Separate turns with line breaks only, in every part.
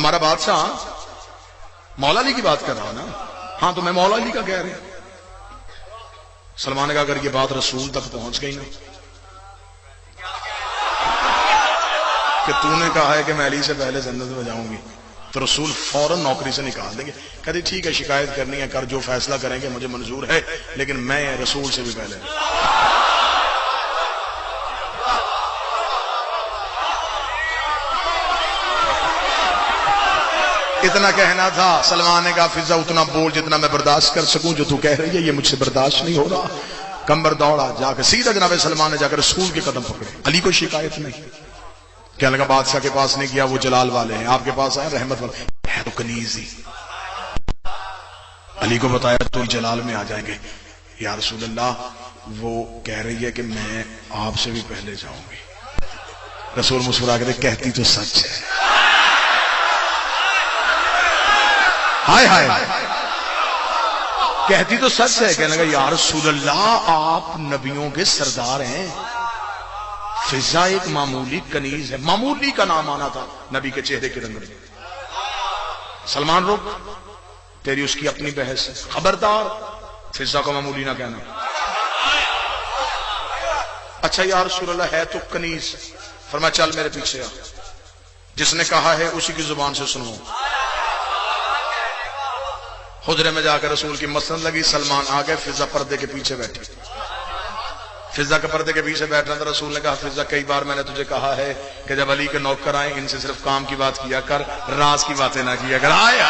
ہمارا بادشاہ مولا علی کی بات کر رہا نا. ہاں تو میں مولا علی کا کہہ رہا ہوں. سلمان نے کہا اگر یہ بات رسول تک پہنچ گئی نا کہ تو نے کہا ہے کہ میں علی سے پہلے جنت میں جاؤں گی تو رسول فوراً نوکری سے نکال دیں گے. کہتے ٹھیک ہے شکایت کرنی ہے کر، جو فیصلہ کریں گے مجھے منظور ہے، لیکن میں رسول سے بھی پہلے. اتنا کہنا تھا. سلمان نے کہا فضا اتنا بول جتنا میں برداشت کر سکوں، جو تو کہہ رہی ہے یہ مجھ سے برداشت نہیں ہو رہا. کمبر دوڑا جا کے سیدھا جناب سلمان نے جا کر رسول کے قدم پکڑے. علی کو شکایت نہیں. کہنے لگا بادشاہ کے پاس نہیں گیا، وہ جلال والے ہیں، آپ کے پاس آئے رحمت والے ہے تو کنیز ہی. علی کو بتایا تو جلال میں آ جائیں گے. یا رسول اللہ وہ کہہ رہی ہے کہ میں آپ سے بھی پہلے جاؤں گی. رسول مسکرا کے کہتی تو سچ ہے. ہائے ہائے کہتی تو سچ ہے. کہنے لگا یا رسول اللہ آپ نبیوں کے سردار ہیں. فضا ایک معمولی کنیز ہے. معمولی کا نام آنا تھا نبی کے چہرے کے رنگ میں. سلمان رک، تیری اس کی اپنی بحث ہے، خبردار فضا کو معمولی نہ کہنا. اچھا یا رسول اللہ ہے تو کنیز. فرمایا چل میرے پیچھے آ، جس نے کہا ہے اسی کی زبان سے سنو. حجرے میں جا کر رسول کی مسند لگی. سلمان آ گئے، فضا پردے کے پیچھے بیٹھی. فضا کے پردے کے پیچھے بیٹھنا تھا. رسول نے کہا فضا کئی بار میں نے تجھے کہا ہے کہ جب علی کے نوکر آئیں ان سے صرف کام کی بات کیا کر، راز کی باتیں نہ کیا کر. آیا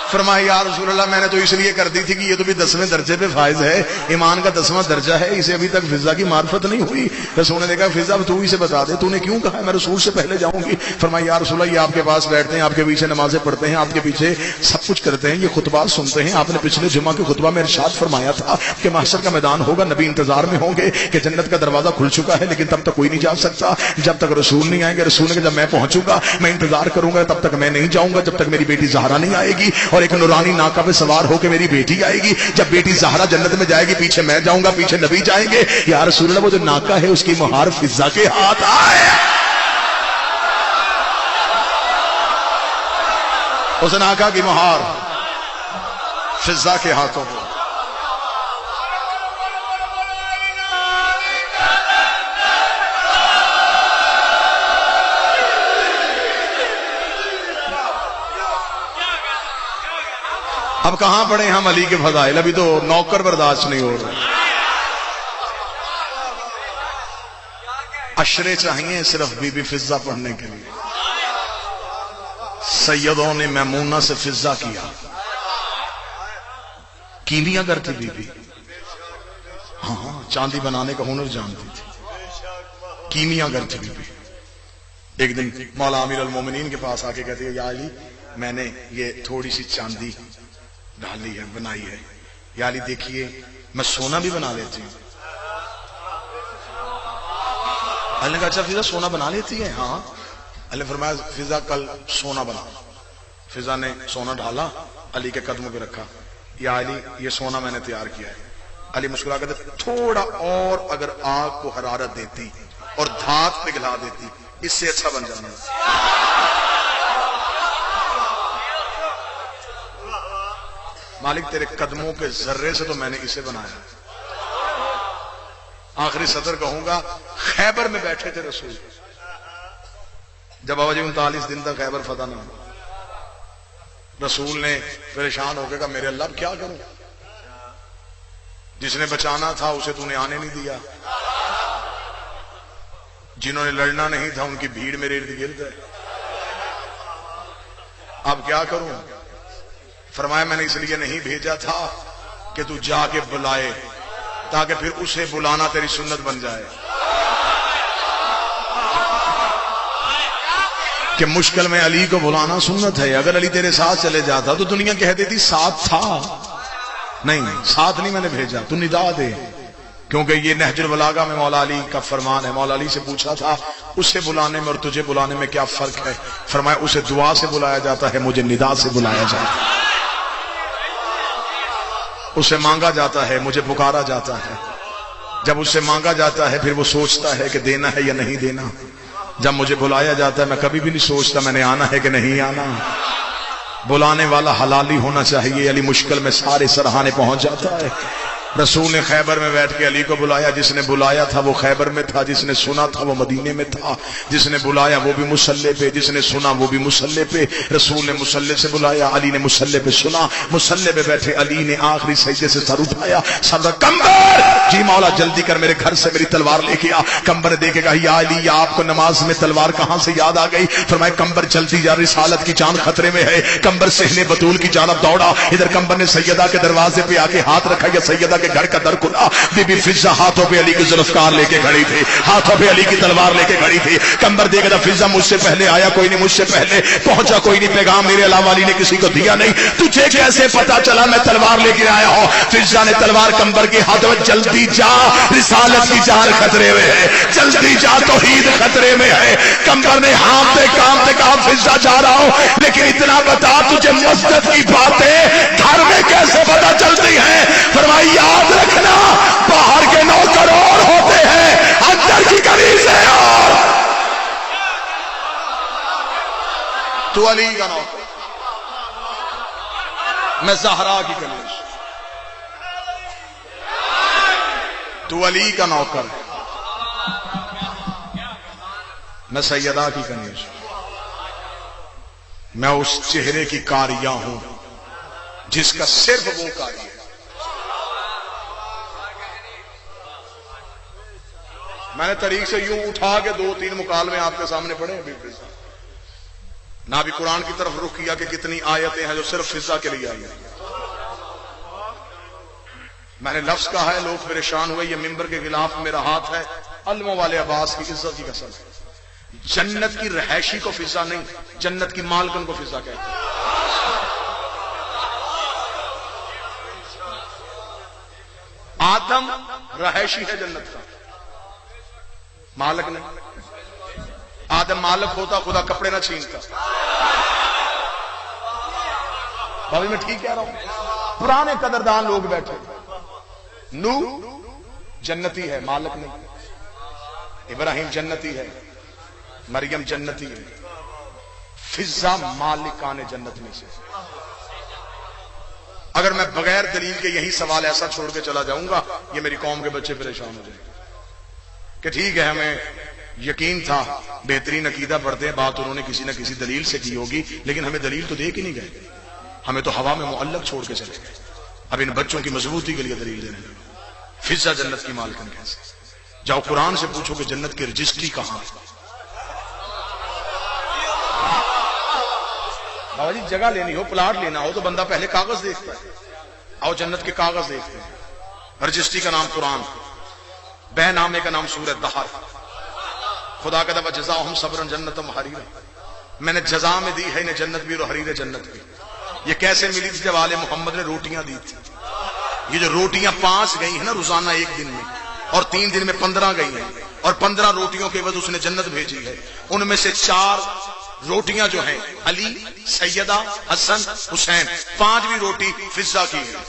فرمایا یا رسول اللہ میں نے تو اس لیے کر دی تھی کہ یہ تو بھی 10ویں درجے پہ فائز ہے، ایمان کا 10واں درجہ ہے، اسے ابھی تک فضا کی معرفت نہیں ہوئی. رسول نے دیکھا فضا تو اسے بتا دے تو نے کیوں کہا میں رسول سے پہلے جاؤں گی. فرمایا یا رسول اللہ یہ آپ کے پاس بیٹھتے ہیں، آپ کے پیچھے نمازیں پڑھتے ہیں، آپ کے پیچھے سب کچھ کرتے ہیں، یہ خطبات سنتے ہیں. آپ نے پچھلے جمعہ کے خطبہ میں ارشاد فرمایا تھا کہ محشر کا میدان ہوگا، نبی انتظار میں ہوں گے کہ جنت کا دروازہ کھل چکا ہے لیکن تب تک کوئی نہیں جا سکتا جب تک رسول نہیں آئیں گے. رسول نے جب میں پہنچوں گا میں انتظار کروں گا، تب تک میں نہیں جاؤں گا جب تک میری بیٹی زہرا نہیں آئے گی اور ایک نورانی ناقہ پہ سوار ہو کے میری بیٹی آئے گی. جب بیٹی زہرا جنت میں جائے گی پیچھے میں جاؤں گا، پیچھے نبی جائیں گے. یا رسول اللہ وہ جو ناقہ ہے اس کی مہار فضا کے ہاتھ آئے. اس ناقہ کی مہار فضا کے ہاتھوں کو. اب کہاں پڑے ہم علی کے فضائل، ابھی تو نوکر برداشت نہیں ہو رہے. عشرے چاہیے صرف بی بی فضا پڑھنے کے لیے. سیدوں نے میمونہ سے فضا کیا. کیمیا کرتی بی بی، ہاں چاندی بنانے کا ہنر جانتی تھی، کیمیا کرتی بی بی. ایک دن مولا امیر المومنین کے پاس آ کے کہتی ہے یا علی میں نے یہ تھوڑی سی چاندی ڈالی ہے، بنائی ہے. یا علی دیکھیے میں سونا بھی بنا لیتی ہوں. علی نے کہا اچھا فضا سونا بنا لیتی ہے؟ ہاں. علی نے فرمایا فضا کل سونا بنا. فضا نے سونا ڈالا، علی کے قدموں پہ رکھا. یا علی یہ سونا میں نے تیار کیا ہے. علی مسکرا کہتے تھوڑا اور اگر آگ کو حرارت دیتی اور دھات پگھلا دیتی اس سے اچھا بن جانا. مالک تیرے قدموں کے ذرے سے تو میں نے اسے بنایا. آخری صدر کہوں گا خیبر میں بیٹھے تھے رسول، جب بابا جی 39 دن تک خیبر فتح نہ ہوا. رسول نے پریشان ہو کے کہا میرے اللہ اب کیا کروں، جس نے بچانا تھا اسے تو نے آنے نہیں دیا، جنہوں نے لڑنا نہیں تھا ان کی بھیڑ میرے ارد گرد ہے، اب کیا کروں. فرمایا میں نے اس لیے نہیں بھیجا تھا کہ تو جا کے بلائے تاکہ پھر اسے بلانا تیری سنت بن جائے. کہ مشکل میں علی کو بلانا سنت ہے. اگر علی تیرے ساتھ چلے جاتا تو دنیا کہہ دیتی ساتھ تھا. نہیں ساتھ نہیں میں نے بھیجا، تو ندا دے. کیونکہ یہ نہج البلاغہ میں مولا علی کا فرمان ہے. مولا علی سے پوچھا تھا اسے بلانے میں اور تجھے بلانے میں کیا فرق ہے؟ فرمایا اسے دعا سے بلایا جاتا ہے، مجھے ندا سے بلایا جاتا ہے. اسے مانگا جاتا ہے، مجھے پکارا جاتا ہے. جب اسے مانگا جاتا ہے پھر وہ سوچتا ہے کہ دینا ہے یا نہیں دینا. جب مجھے بلایا جاتا ہے میں کبھی بھی نہیں سوچتا میں نے آنا ہے کہ نہیں آنا. بلانے والا حلالی ہونا چاہیے. علی مشکل میں سارے سرہانے پہنچ جاتا ہے. رسول نے خیبر میں بیٹھ کے علی کو بلایا. جس نے بلایا تھا وہ خیبر میں تھا, جس نے سنا تھا وہ مدینے میں تھا. جس نے بلایا وہ بھی مصلی پہ, جس نے سنا وہ بھی مصلی پہ. رسول نے مصلی سے بلایا, علی نے مصلی پہ سنا. مصلی پہ بیٹھے علی نے آخری سجدے سے سر اٹھایا. سر کمبر, جی مولا جلدی کر میرے گھر سے میری تلوار لے کے آ. کمبر نے دیکھے کہا یا علی آپ کو نماز میں تلوار کہاں سے یاد آ گئی؟ فرمایا کمبر جلدی جا, رسالت کی جان خطرے میں ہے. کمبر صحن بطول کی جانب دوڑا. ادھر کمبر نے سیدہ کے دروازے پہ آ کے ہاتھ رکھا. یا سیدہ کے گھر کا در کھلا. بی بی فضہ ہاتھوں پہ علی کی ذوالفقار لے کے کھڑی تھی, ہاتھوں پہ علی کی تلوار لے کے کھڑی تھی. کمبر دیکھا تھا فضہ مجھ سے پہلے آیا کوئی نہیں, مجھ سے پہلے پہنچا کوئی نہیں, پیغام میرے علاوہ علی نے کسی کو دیا نہیں. تجھے کیسے پتا چلا میں تلوار لے کے آیا ہوں؟ فضہ نے تلوار کمبر کے ہاتھ میں, جلدی جا رسالت کی جان خطرے میں ہے, جلدی جا توحید خطرے میں ہے. کمبر نے ہاتھ کام سے کہا فضہ جا رہا ہوں, لیکن اتنا بتا تجھے مسجد کی باتیں گھر میں کیسے پتا چلتی ہیں؟ فرمائی یاد رکھنا باہر کے نوکر اور ہوتے ہیں, اندر کی کنیز ہے. اور تو علی کا نوکر, میں زہرا کی کنیز. تو علی کا نوکر, میں سیدہ کی کنیز. میں اس چہرے کی کاریاں ہوں جس کا صرف وہ کاری ہے. میں نے طریق سے یوں اٹھا کے 2-3 مکالمے آپ کے سامنے پڑھے ابھی. نہ بھی قرآن کی طرف رخ کیا کہ کتنی آیتیں ہیں جو صرف فضہ کے لیے آئی ہیں. میں نے لفظ کہا ہے, لوگ پریشان ہوئے, یہ ممبر کے خلاف میرا ہاتھ ہے. علموں والے عباس کی عزت کی قسم, جنت کی رہائشی کو فضہ نہیں, جنت کی مالکن کو فضہ کہتے ہیں. آدم رہائشی ہے جنت کا, مالک نہیں. آدم مالک ہوتا خدا کپڑے نہ چھینتا. بھائی میں ٹھیک کہہ رہا ہوں؟ پرانے قدردان لوگ بیٹھے. نو جنتی ہے, مالک نہیں. ابراہیم جنتی ہے, مریم جنتی ہے. فضہ مالکان جنت میں سے. اگر میں بغیر دلیل کے یہی سوال ایسا چھوڑ کے چلا جاؤں گا, یہ میری قوم کے بچے پریشان ہو جائیں گے کہ ٹھیک ہے ہمیں یقین تھا, بہترین عقیدہ پڑھتے ہیں, بات انہوں نے کسی نہ کسی دلیل سے کی ہوگی, لیکن ہمیں دلیل تو دے کے نہیں گئے, ہمیں تو ہوا میں معلق چھوڑ کے چلے گئے. اب ان بچوں کی مضبوطی کے لیے دلیل دینے لگے. فضہ جنت کی مالکن کیسے؟ جاؤ قرآن سے پوچھو کہ جنت کی رجسٹری کہاں ہے. بابا جی جگہ لینی ہو, پلاٹ لینا ہو تو بندہ پہلے کاغذ دیکھتا ہے. آؤ جنت کے کاغذ دیکھتے ہیں. رجسٹری کا نام قرآن, بے نامے کا نام سورۃ دہر. خدا کا دعویٰ جزاؤہم صبرا جنتم حریرا, میں نے جزا میں دی ہے انہیں جنت بھی اور حریر جنت بھی. یہ کیسے ملی تھی؟ جب آل محمد نے روٹیاں دی تھی. یہ جو روٹیاں 5 گئی ہیں نا روزانہ ایک دن میں, اور 3 دن میں 15 گئی ہیں, اور 15 روٹیوں کے بعد اس نے جنت بھیجی ہے. ان میں سے 4 روٹیاں جو ہیں علی, سیدہ, حسن, حسین, 5ویں روٹی فضہ کی ہے.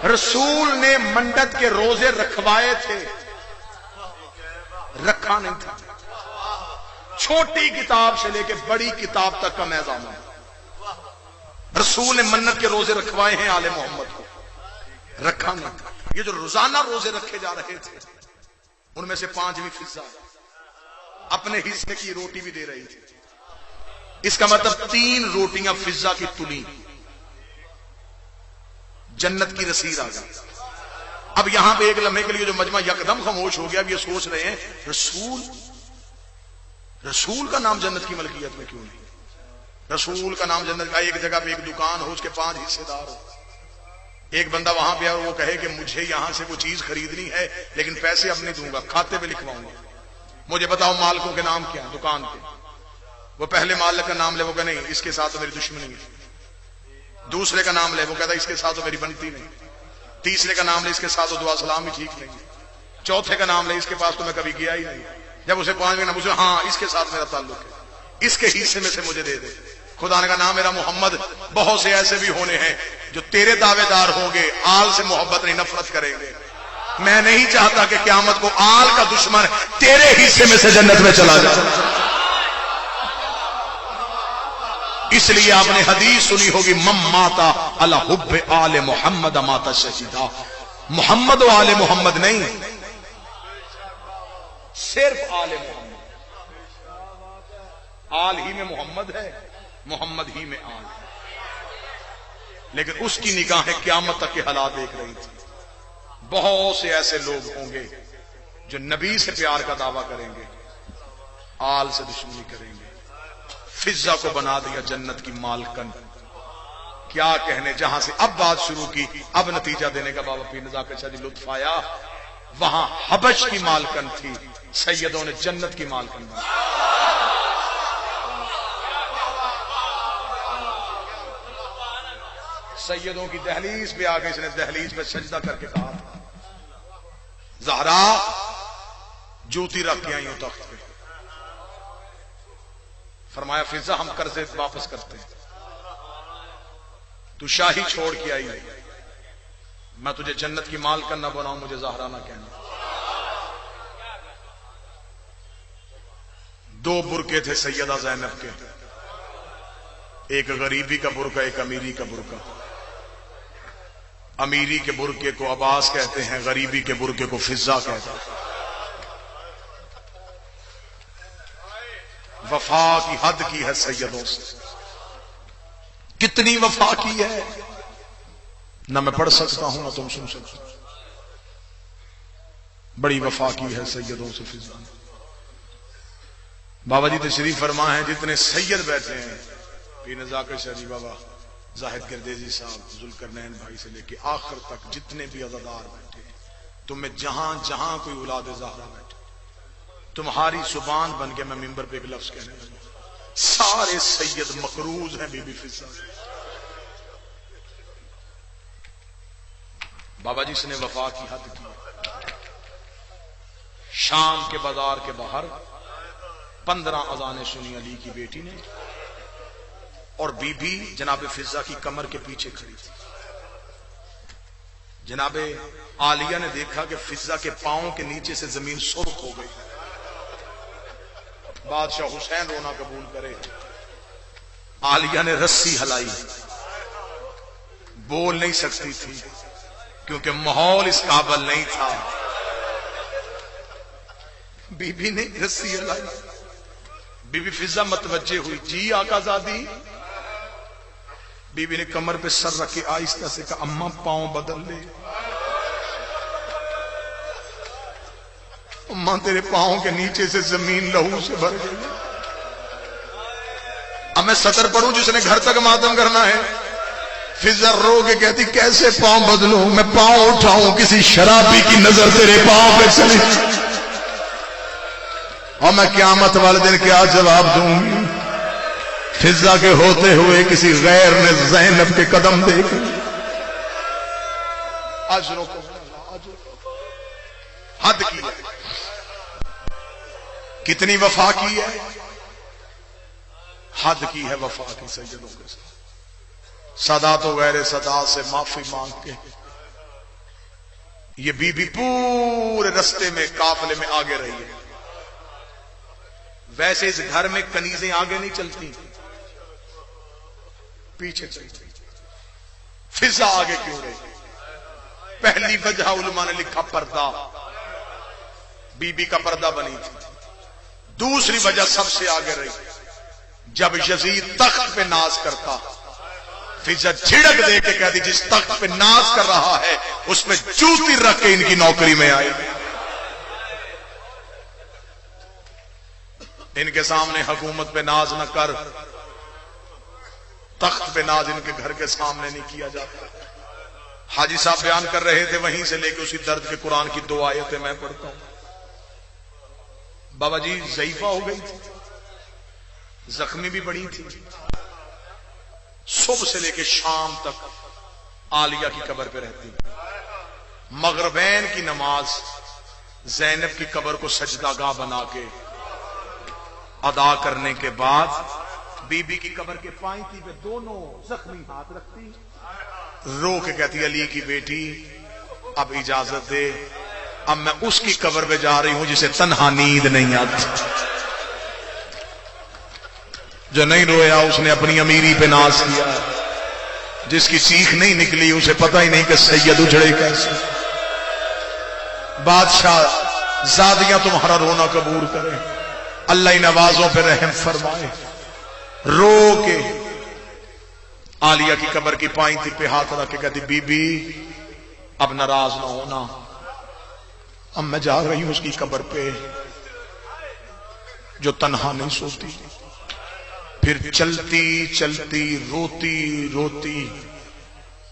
رسول نے منڈت کے روزے رکھوائے تھے, رکھا نہیں تھا. چھوٹی کتاب سے لے کے بڑی کتاب تک کا میزان ہے. رسول نے منت کے روزے رکھوائے ہیں آل محمد کو, رکھا نہیں تھا. یہ جو روزانہ روزے رکھے جا رہے تھے ان میں سے 5ویں فضہ اپنے حصے کی روٹی بھی دے رہی تھی. اس کا مطلب 3 روٹیاں فضہ کی تلی, جنت کی رسید آ گئی. اب یہاں پہ ایک لمحے کے لیے جو مجمع یکدم خاموش ہو گیا, اب یہ سوچ رہے ہیں رسول کا نام جنت کی ملکیت میں کیوں نہیں؟ رسول کا نام جنت کا, ایک جگہ پہ ایک دکان ہو, اس کے 5 حصے دار ہو. ایک بندہ وہاں پہ اور وہ کہے کہ مجھے یہاں سے کوئی چیز خریدنی ہے لیکن پیسے اب نہیں دوں گا, کھاتے پہ لکھواؤں گا. مجھے بتاؤ مالکوں کے نام کیا دکان کے؟ وہ پہلے مالک کا نام لے, وہ کہ نہیں اس کے ساتھ تو میری دشمنی ہے. دوسرے کا نام لے, وہ کہتا اس کے ساتھ تو میری بنتی نہیں. تیسرے کا نام لے, اس کے ساتھ تو دعا سلام ہی ٹھیک نہیں. چوتھے کا نام لے, اس کے پاس تو میں کبھی گیا ہی نہیں. جب اسے 5ویں نام پوچھا, ہاں اس کے ساتھ میرا تعلق ہے, اس کے حصے میں سے مجھے دے دے. خدا نے کہا نام میرا محمد. بہت سے ایسے بھی ہونے ہیں جو تیرے دعوے دار ہوں گے, آل سے محبت نہیں نفرت کریں گے. میں نہیں چاہتا کہ قیامت کو آل کا دشمن تیرے حصے میں سے جنت میں چلا جائے. اس لیے آپ نے حدیث سنی ہوگی من ماتا علی حب آل محمد ماتا شہیدا. محمد و آل محمد نہیں، صرف آل محمد. آل ہی میں محمد ہے، محمد ہی میں آل ہے. لیکن اس کی نگاہیں قیامت تک کے حالات دیکھ رہی تھی. بہت سے ایسے لوگ ہوں گے جو نبی سے پیار کا دعویٰ کریں گے، آل سے دشمنی کریں گے. فضا کو بنا دیا جنت کی مالکن. کیا کہنے، جہاں سے اب بات شروع کی، اب نتیجہ دینے کا بابا پیر نزاکت شاہ جی لطف آیا. وہاں حبش کی مالکن تھی، سیدوں نے جنت کی مالکن بنا. سیدوں کی دہلیز پہ آ کے اس نے دہلیز پہ سجدہ کر کے کہا تھا زہرا جوتی رکھ کے آئی ہوں تخت پہ. فرمایا فضا ہم قرضے واپس کرتے ہیں، تو شاہی چھوڑ کے آئی ہے، میں تجھے جنت کی مالکن نہ بناؤں، مجھے زہرا نہ کہنا. دو برقعے تھے سیدہ زینب کے، ایک غریبی کا برقع، ایک امیری کا برقع. امیری کے برقعے کو عباس کہتے ہیں، غریبی کے برقعے کو فضا کہتے ہیں. وفا کی حد کی ہے سیدوں سے. کتنی وفا کی ہے، نہ میں پڑھ سکتا ہوں نہ تم سن سکتے. بڑی وفا کی ہے سیدوں سے فضا. بابا جی تشریف فرما ہیں، جتنے سید بیٹھے ہیں، پیر نزاکت شاہ جی، بابا زاہد گردیزی صاحب، ذوالقرنین بھائی سے لے کے آخر تک جتنے بھی عزادار بیٹھے ہیں، تم میں جہاں جہاں کوئی اولاد زہرا بیٹھے، تمہاری زبان بن کے میں ممبر پہ ایک لفظ کہنے لگا، سارے سید مقروض ہیں بی بی فضا. بابا جی سے نے وفا کی حد کی. شام کے بازار کے باہر 15 اذانیں سنی علی کی بیٹی نے، اور بی بی جناب فضا کی کمر کے پیچھے کھڑی تھی. جناب عالیہ نے دیکھا کہ فضا کے پاؤں کے نیچے سے زمین سرخ ہو گئی. بادشاہ حسین رونا قبول کرے. عالیہ نے رسی ہلائی، بول نہیں سکتی تھی کیونکہ ماحول اس قابل نہیں تھا. بی بی نے رسی ہلائی. بی بی فضا متوجہ ہوئی، جی آقا زادی. بی بی نے کمر پہ سر رکھ کے آہستہ سے کہا، اماں پاؤں بدل لے. اماں تیرے پاؤں کے نیچے سے زمین لہو سے بھر گئی. اب میں سطر پڑھوں جس نے گھر تک ماتم کرنا ہے. فضا رو کے کہتی، کیسے پاؤں بدلوں، میں پاؤں اٹھاؤں کسی شرابی کی نظر تیرے پاؤں پہ چلی، اور میں قیامت والے دن کیا جواب دوں گی. فضا کے ہوتے ہوئے کسی غیر نے زینب کے قدم دیکھے. اجروں کو حد کی ہے. کتنی وفا کی ہے، حد کی ہے وفا کی سیدوں کے ساتھ. سادات و غیر سادات سے معافی مانگ کے یہ بی بی پورے رستے میں قافلے میں آگے رہی ہے. ویسے اس گھر میں کنیزیں آگے نہیں چلتی، پیچھے چلتی. فضا آگے کیوں رہی؟ پہلی وجہ علماء نے لکھا پردہ، بی بی کا پردہ بنی تھی. دوسری وجہ سب سے آگے رہی، جب یزید تخت پہ ناز کرتا، فضا جھڑک دے کے کہتی جس تخت پہ ناز کر رہا ہے اس پہ جوتی رکھ کے ان کی نوکری میں آئی. ان کے سامنے حکومت پہ ناز نہ کر، تخت پہ ناز ان کے گھر کے سامنے نہیں کیا جاتا. حاجی صاحب بیان کر رہے تھے، وہیں سے لے کے اسی درد کے قرآن کی 2 آیتیں میں پڑھتا ہوں. بابا جی ضعیفہ ہو گئی تھی، زخمی بھی بڑی تھی. صبح سے لے کے شام تک عالیہ کی قبر پہ رہتی. مغربین کی نماز زینب کی قبر کو سجدہ گاہ بنا کے ادا کرنے کے بعد بی بی کی قبر کے پائنتی پہ دونوں زخمی ہاتھ رکھتی، رو کے کہتی، علی کی بیٹی اب اجازت دے، اب میں اس کی قبر پہ جا رہی ہوں جسے تنہا نیند نہیں آتی، جو نہیں رویا اس نے اپنی امیری پہ ناز کیا، جس کی چیخ نہیں نکلی اسے پتہ ہی نہیں کہ سید اجڑے کیسے۔ بادشاہ زادیاں تمہارا رونا قبول کرے، اللہ ان نوازوں پہ رحم فرمائے۔ رو کے عالیہ کی قبر کی پائنتی پہ ہاتھ رکھ کے کہتی بی بی اب ناراض نہ ہونا، اب میں جا رہی ہوں اس کی قبر پہ جو تنہا نہیں سوتی۔ پھر چلتی چلتی روتی روتی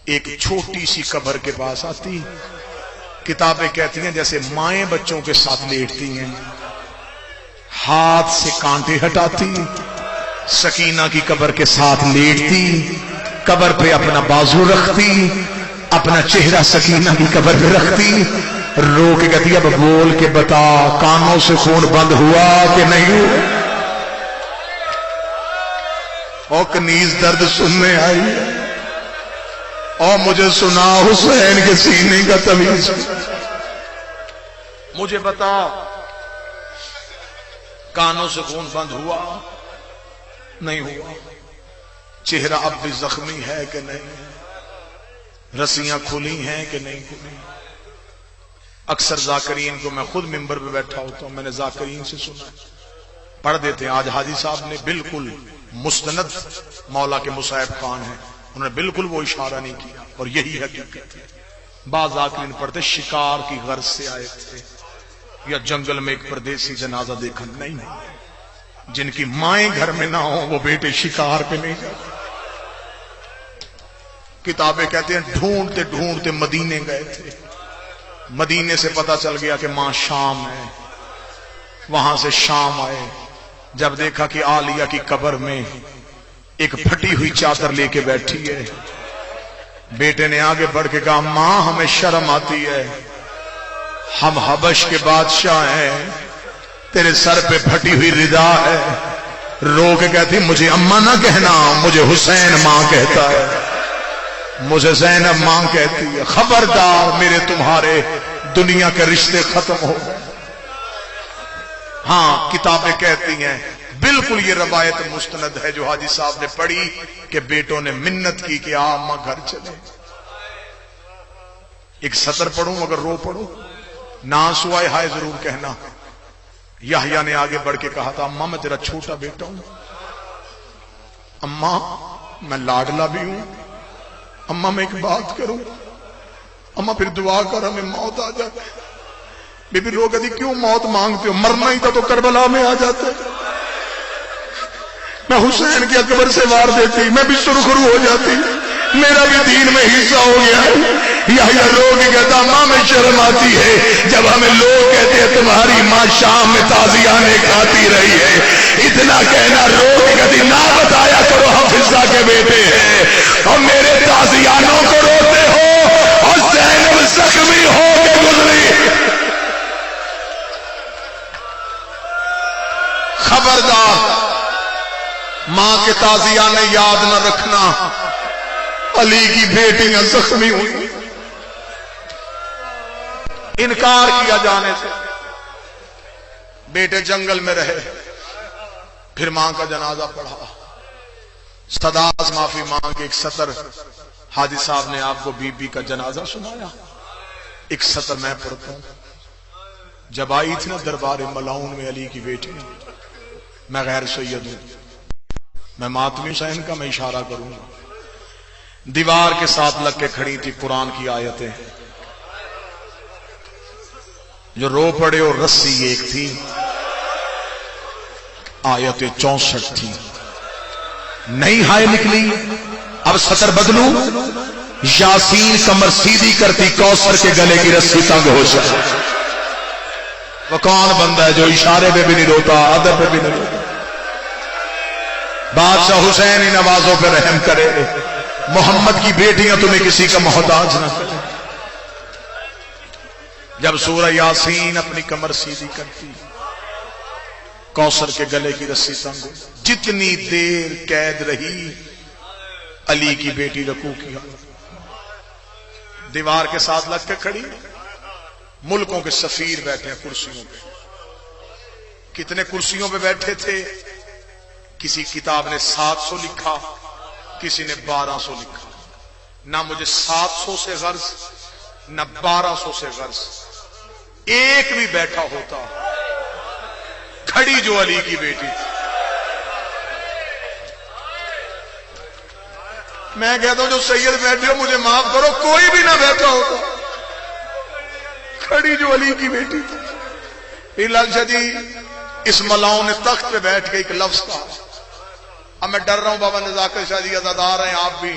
ایک چھوٹی سی قبر کے پاس آتی۔ کتابیں کہتی ہیں جیسے مائیں بچوں کے ساتھ لیٹتی ہیں، ہاتھ سے کانٹے ہٹاتی، سکینہ کی قبر کے ساتھ لیٹتی، قبر پہ اپنا بازو رکھتی، اپنا چہرہ سکینہ کی قبر پہ رکھتی، رو کے کہتی اب بول کے بتا کانوں سے خون بند ہوا کہ نہیں ہوا؟ اور کنیز درد سننے آئی اور مجھے سنا حسین کے سینے کا تمیز، مجھے بتا کانوں سے خون بند ہوا نہیں ہوا؟ چہرہ اب بھی زخمی ہے کہ نہیں؟ رسیاں کھلی ہیں کہ نہیں کھلی؟ اکثر ذاکرین کو میں خود ممبر پہ بیٹھا ہوتا ہوں، میں نے ذاکرین سے سنا پڑھ دیتے ہیں۔ آج حاجی صاحب نے بالکل مستند مولا کے مصعب خان ہیں، انہوں نے بالکل وہ اشارہ نہیں کیا، اور یہی حقیقت ہے۔ بعض ذاکرین پڑھتے شکار کی غرض سے آئے تھے یا جنگل میں ایک پردیسی جنازہ دیکھا، نہیں جن کی مائیں گھر میں نہ ہوں وہ بیٹے شکار پہ نہیں جاتے۔ کتابیں کہتے ہیں ڈھونڈتے ڈھونڈتے مدینے گئے تھے، مدینے سے پتا چل گیا کہ ماں شام ہے، وہاں سے شام آئے، جب دیکھا کہ عالیہ کی قبر میں ایک پھٹی ہوئی چادر لے کے بیٹھی ہے، بیٹے نے آگے بڑھ کے کہا ماں ہمیں شرم آتی ہے، ہم حبش کے بادشاہ ہیں، تیرے سر پہ پھٹی ہوئی ردا ہے۔ رو کے کہتی مجھے اماں نہ کہنا، مجھے حسین ماں کہتا ہے، مجھے زینب ماں کہتی ہے، خبردار میرے تمہارے دنیا کے رشتے ختم ہو گئے۔ ہاں کتابیں کہتی ہیں بالکل یہ روایت مستند ہے جو حاجی صاحب نے پڑھی کہ بیٹوں نے منت کی کہ اماں گھر چلے۔ ایک سطر پڑھوں اگر رو پڑھوں، نہ سوائے ہائے ضرور کہنا۔ یحییٰ نے آگے بڑھ کے کہا تھا اماں میں تیرا چھوٹا بیٹا ہوں، اماں میں لاڈلا بھی ہوں، اماں میں ایک بات کروں، اماں پھر دعا کر ہمیں موت آ جائے۔ بی بی رو کہتی کیوں موت مانگتے ہو؟ مرنا ہی تھا تو کربلا میں آ جاتے، میں حسین کی اکبر سے وار دیتی، میں بھی سرخرو ہو جاتی، میرا بھی دین میں حصہ ہو گیا ہے۔ یحییٰ رو کے کہتا ماں میں شرم آتی ہے جب ہمیں لوگ کہتے ہیں تمہاری ماں شام میں تازیانے کھاتی رہی ہے، اتنا کہنا رو کے کہتی نہ بتایا کرو حفصہ کے بیٹے ہیں اور میرے تازیانوں کو روتے ہو اور زینب زخمی ہو کے گزری۔ خبردار ماں کے تازیانے یاد نہ رکھنا، علی کی بیٹیاں زخمی ہوئی۔ انکار کیا جانے سے بیٹے جنگل میں رہے، پھر ماں کا جنازہ پڑھا، صدا سے معافی مانگ کے ایک سطر حاجی صاحب نے آپ کو بی بی کا جنازہ سنایا۔ ایک سطر میں پڑھتا ہوں، جب آئی تھی نا دربار ملاؤن میں علی کی بیٹی، میں غیر سید ہوں، میں ماتمی حسین کا میں اشارہ کروں گا، دیوار کے ساتھ لگ کے کھڑی تھی قرآن کی آیتیں جو رو پڑے، اور رسی ایک تھی، آیت 64 تھی، نئی ہائے نکلی۔ اب سطر بدلوں، یاسین کمر سیدھی کرتی کوثر کے گلے کی رسی تنگ ہو جائے۔ وہ کون بندہ ہے جو اشارے پہ بھی نہیں روتا، ادب پہ بھی نہیں روتا؟ بادشاہ حسین ہی نوازوں پہ رحم کرے، محمد کی بیٹیاں تمہیں کسی کا محتاج نہ کرے۔ جب سورہ یاسین اپنی کمر سیدھی کرتی، کوثر کے گلے کی رسی تنگ ہو، جتنی دیر قید رہی علی کی بیٹی رکوع کی حالت، دیوار کے ساتھ لگ کے کھڑی، ملکوں کے سفیر بیٹھے ہیں کرسیوں پہ. کتنے کرسیوں پہ بیٹھے تھے؟ کسی کتاب نے 700 لکھا، کسی نے 1200 لکھا. نہ مجھے 700 سے غرض نہ 1200 سے غرض. ایک بھی بیٹھا ہوتا کھڑی جو علی کی بیٹی تھی. میں کہتا ہوں جو سید بیٹھے ہو مجھے معاف کرو، کوئی بھی نہ بیٹھا ہوتا کھڑی جو علی کی بیٹی تھی. لال شاہ جی اس ملاؤں نے تخت پہ بیٹھ کے ایک لفظ کہا. اب میں ڈر رہا ہوں بابا نزاکت شاہ جی عزادار ہیں آپ بھی،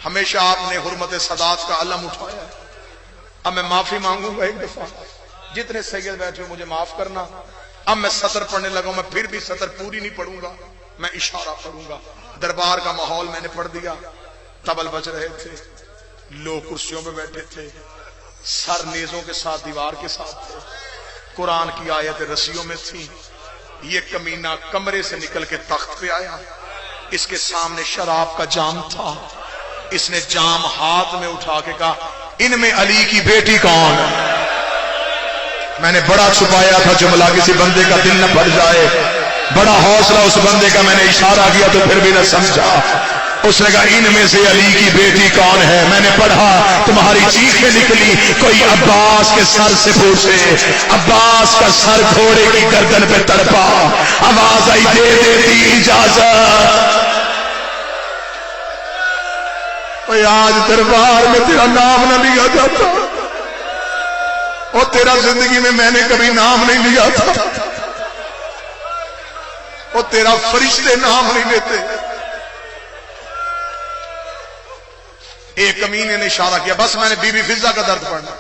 ہمیشہ آپ نے حرمت سادات کا علم اٹھایا. اب میں معافی مانگوں گا ایک دفعہ، جتنے سید بیٹھے ہو مجھے معاف کرنا. اب میں سطر پڑھنے لگا ہوں، میں پھر بھی سطر پوری نہیں پڑھوں گا، میں اشارہ پڑھوں گا. دربار کا ماحول میں نے پڑھ دیا. طبل بج رہے تھے، لوگ کرسیوں پہ بیٹھے تھے، سر نیزوں کے ساتھ دیوار کے ساتھ تھے، قرآن کی آیت رسیوں میں تھی. یہ کمینہ کمرے سے نکل کے تخت پہ آیا، اس کے سامنے شراب کا جام تھا. اس نے جام ہاتھ میں اٹھا کے کہا ان میں علی کی بیٹی کون ہے؟ میں نے بڑا چھپایا تھا جملہ کسی بندے کا دل نہ بھر جائے، بڑا حوصلہ اس بندے کا، میں نے اشارہ کیا تو پھر بھی نہ سمجھا. اس نے کہا ان میں سے علی کی بیٹی کون ہے؟ میں نے پڑھا تمہاری چیخیں نکلی، کوئی عباس کے سر سے پوچھے. عباس کا سر گھوڑے کی گردن پہ تڑپا، آواز آئی دے دیتی اجازت. آج دربار میں تیرا نام نہ لیا جاتا، اور تیرا زندگی میں نے کبھی نام نہیں لیا تھا، اور تیرا فرشتے نام نہیں لیتے. ایک کمینے نے اشارہ کیا، بس میں نے بی بی فضہ کا درد پڑھنا.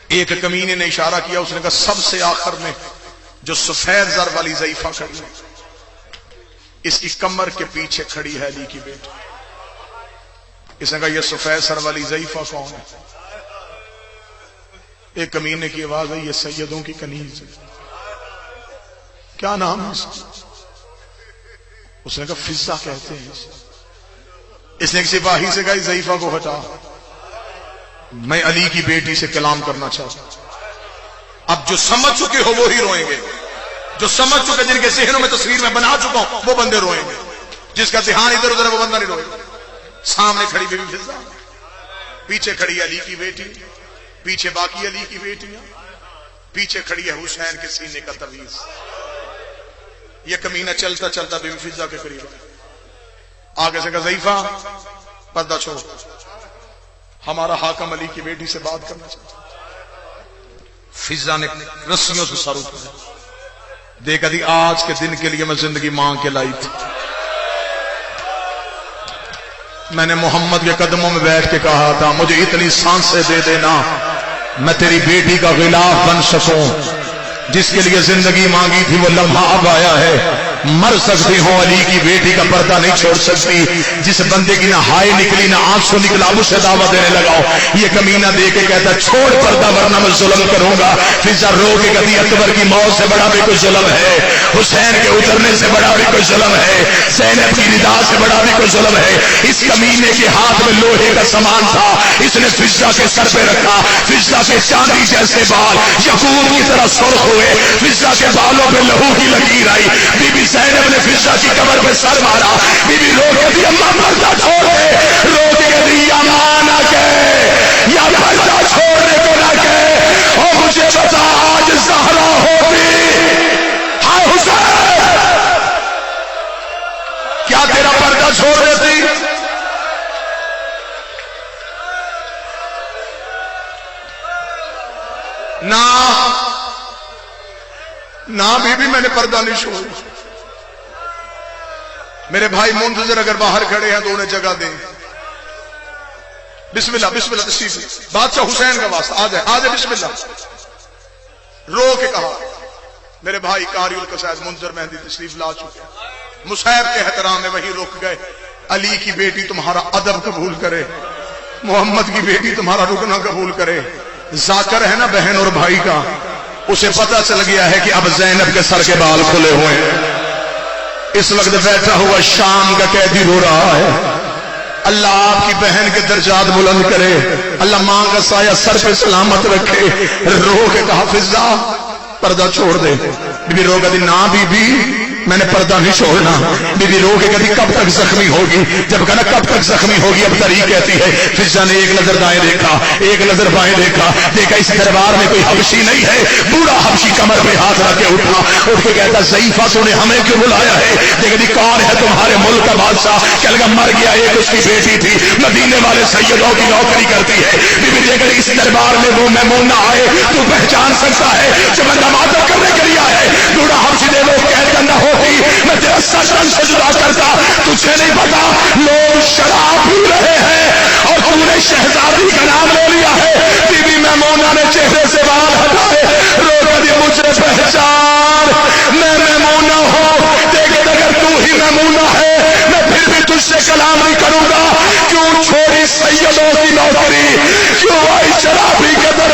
ایک کمینے نے اشارہ کیا، اس نے کہا سب سے آخر میں جو سفید زر والی ضعیفہ کھڑی ہے، اس کی کمر کے پیچھے کھڑی ہے علی کی بیٹی. اس نے کہا یہ سفید سر والی ضعیفہ کون ہے؟ ایک کمینے کی آواز ہے یہ سیدوں کی کنیز ہے. کیا نام ہے اس کا؟ اس نے کہا فضہ کہتے ہیں اسے. اس نے ایک سپاہی سے کہا ضعیفہ کو ہٹا، میں علی کی بیٹی سے کلام کرنا چاہتا ہوں. اب جو سمجھ چکے ہو وہی روئیں گے، جو سمجھ چکے جن کے ذہنوں میں تصویر میں بنا چکا ہوں وہ بندے روئیں گے، جس کا ذہن ادھر ادھر وہ بندہ نہیں روئے گا. سامنے کھڑی بی بی فضہ، پیچھے کھڑی علی کی بیٹی، پیچھے باقی علی کی بیٹیاں، پیچھے کھڑی ہے حسین کے سینے کا تویز. یہ کمینہ چلتا چلتا بی بی فضہ کے قریب آگے سے کہا ضعیفہ پردہ چھوڑ، ہمارا حاکم علی کی بیٹی سے بات کرنا چاہتا. فضہ نے رسیوں سے سر اٹھایا، دیکھا دی آج کے دن کے لیے میں زندگی مانگ کے لائی تھی. میں نے محمد کے قدموں میں بیٹھ کے کہا تھا مجھے اتنی سانسیں دے دینا میں تیری بیٹی کا غلاف بن سکوں. جس کے لیے زندگی مانگی تھی وہ لمحہ اب آیا ہے. مر سکتی ہوں علی کی بیٹی کا پردہ نہیں چھوڑ سکتی. جس بندے کی نہ ہائے نکلی نہ آنسو نکلا اسے دعوت دینے لگاؤ. یہ کمینہ دے کے کہتا چھوڑ پردہ ورنہ میں ظلم کروں گا. فضہ رو کے کہتی اکبر کی موت سے بڑا بھی کوئی ظلم ہے، حسین کے اترنے سے بڑا بھی کوئی ظلم ہے، زینب کی ندا سے بڑا بھی کوئی ظلم ہے. اس کمینے کے ہاتھ میں لوہے کا سامان تھا، اس نے فضہ کے سر پہ رکھا. فضہ کے چاندی جیسے بال یقوت کی طرح سرخ ہوئے، فضہ کے بالوں پہ لہو کی لکیر آئی. بی بی زینب نے فضہ کی کمر پہ سر مارا. بی بی رو کے دی اماں پردہ چھوڑ دے، رو کے دی اماں نہ کہ یا پردہ چھوڑنے کو نہ کہ. اور مجھے بتا آج زہرا ہوتی ہائے حسین کیا تیرا پردہ چھوڑ دیتی؟ نہ بی بی میں نے پردہ نہیں چھوڑا. میرے بھائی منتظر اگر باہر کھڑے ہیں تو انہیں جگہ دیں. بسم اللہ بسم اللہ تشریف بادشاہ حسین کا واسطہ آ جائے بسم اللہ. رو کے کہا میرے بھائی قاری القصائد منظر مہندی تشریف لا چکے، مصعب کے احترام میں وہی رک گئے. علی کی بیٹی تمہارا ادب قبول کرے، محمد کی بیٹی تمہارا رکنا قبول کرے. ذاکر ہے نا بہن اور بھائی کا، اسے پتہ چل گیا ہے کہ اب زینب کے سر کے بال کھلے ہوئے ہیں. اس وقت بیٹھا ہوا شام کا قیدی رو رہا ہے. اللہ آپ کی بہن کے درجات بلند کرے، اللہ ماں کا سایہ سر پہ سلامت رکھے۔ رو کے کہا فضا پردہ چھوڑ دے۔ بی بی رو کہتی نا بی بی میں نے پردہ نہیں چھوڑنا۔ بی بی رو کے کہتی کب تک زخمی ہوگی؟ جب کہا نا کب تک زخمی ہوگی، اب طریق کہتی ہے فضا نے ایک نظر دائیں دیکھا، ایک نظر بائیں دیکھا، دیکھا اس دربار میں کوئی حبشی نہیں ہے۔ بوڑھا حبشی کمر پہ ہاتھ رکھ کے اٹھا، اٹھ کے کہتا ضعیفہ تو نے ہمیں کیوں بلایا ہے؟ دیکھتی کون ہے تمہارے ملک کا بادشاہ؟ کہنے لگا مر گیا، ایک اس کی بیٹی تھی، مدینے والے سیدوں کی نوکری کرتی ہے۔ بی بی دیکھ اس دربار میں وہ میمونہ آئے تو پہچان سکتا ہے جو بندہ ماتم کرنے کے لیے آئے۔ بوڑھا حبشی دے وہ قید نہ ہوتی میں تیرا سر سے جدا کرتا۔ تجھے نہیں پتا لوگ شراب پی رہے ہیں اور تم نے شہزادی کا نام لے لیا ہے۔ بی بی میمونہ نے چہرے سے بال ہٹائے، رو دی مجھے پہچان، میں میمونہ ہوں۔ دیکھ اگر تو ہی میمونہ ہے میں پھر بھی تجھ سے کلام نہیں کروں گا۔ کیوں چھوڑی سیدوں کی نوکری؟ کیوں آئی شرابی کے در